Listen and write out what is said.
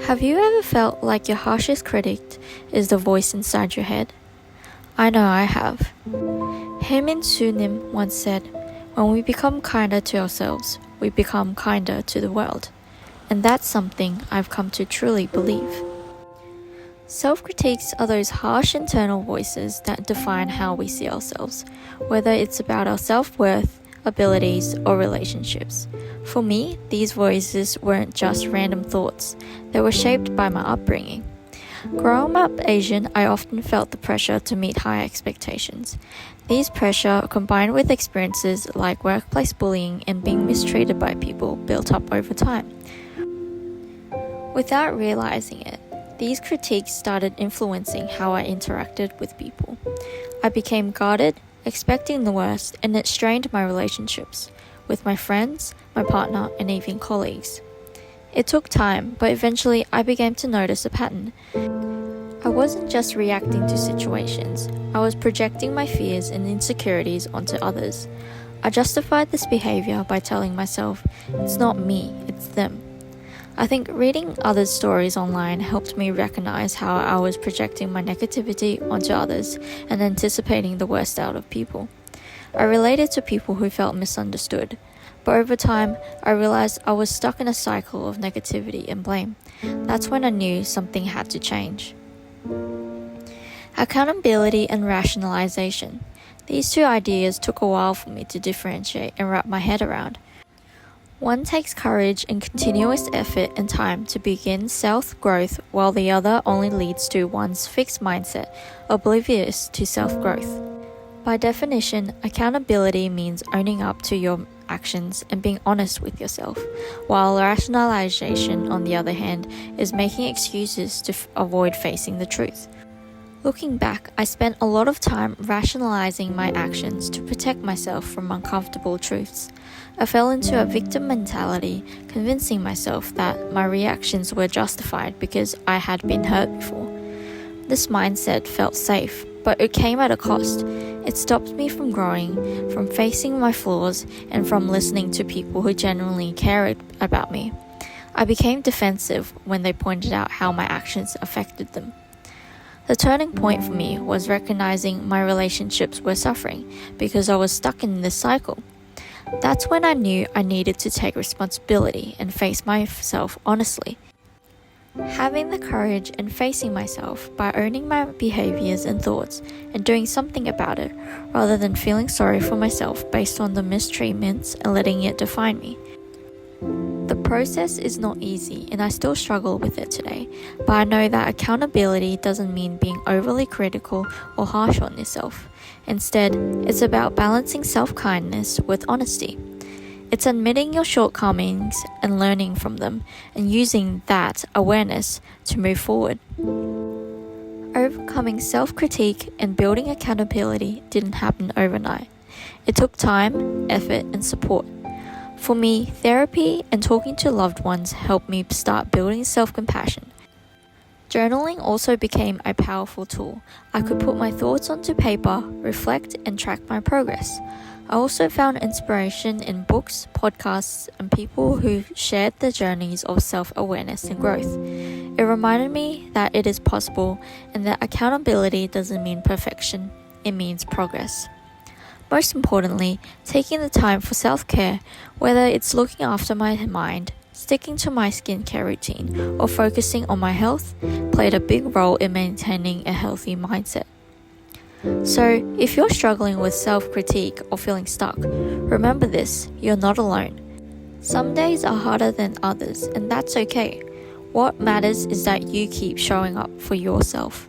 Have you ever felt like your harshest critic is the voice inside your head? I know I have. Min Soo Nim once said, "When we become kinder to ourselves, we become kinder to the world." And that's something I've come to truly believe. Self-critiques are those harsh internal voices that define how we see ourselves, whether it's about our self-worth, abilities, or relationships. For me, these voices weren't just random thoughts, they were shaped by my upbringing. Growing up Asian, I often felt the pressure to meet high expectations. These pressure, combined with experiences like workplace bullying and being mistreated by people, built up over time. Without realizing it, these critiques started influencing how I interacted with people. I became guarded, expecting the worst, and it strained my relationships with my friends, my partner, and even colleagues. It took time, but eventually I began to notice a pattern. I wasn't just reacting to situations, I was projecting my fears and insecurities onto others. I justified this behavior by telling myself, it's not me, it's them. I think reading others' stories online helped me recognize how I was projecting my negativity onto others and anticipating the worst out of people. I related to people who felt misunderstood, but over time, I realized I was stuck in a cycle of negativity and blame. That's when I knew something had to change. Accountability and rationalization. These two ideas took a while for me to differentiate and wrap my head around. One takes courage and continuous effort and time to begin self-growth, while the other only leads to one's fixed mindset, oblivious to self-growth. By definition, accountability means owning up to your actions and being honest with yourself, while rationalization, on the other hand, is making excuses to avoid facing the truth. Looking back, I spent a lot of time rationalizing my actions to protect myself from uncomfortable truths. I fell into a victim mentality, convincing myself that my reactions were justified because I had been hurt before. This mindset felt safe, but it came at a cost. It stopped me from growing, from facing my flaws, and from listening to people who genuinely cared about me. I became defensive when they pointed out how my actions affected them. The turning point for me was recognizing my relationships were suffering because I was stuck in this cycle. That's when I knew I needed to take responsibility and face myself honestly. Having the courage and facing myself by owning my behaviors and thoughts and doing something about it, rather than feeling sorry for myself based on the mistreatments and letting it define me. The process is not easy and I still struggle with it today, but I know that accountability doesn't mean being overly critical or harsh on yourself. Instead, it's about balancing self-kindness with honesty. It's admitting your shortcomings and learning from them and using that awareness to move forward. Overcoming self-critique and building accountability didn't happen overnight. It took time, effort, and support. For me, therapy and talking to loved ones helped me start building self-compassion. Journaling also became a powerful tool. I could put my thoughts onto paper, reflect, and track my progress. I also found inspiration in books, podcasts, and people who shared their journeys of self-awareness and growth. It reminded me that it is possible and that accountability doesn't mean perfection, it means progress. Most importantly, taking the time for self-care, whether it's looking after my mind, sticking to my skincare routine, or focusing on my health, played a big role in maintaining a healthy mindset. So, if you're struggling with self-critique or feeling stuck, remember this, you're not alone. Some days are harder than others, and that's okay. What matters is that you keep showing up for yourself.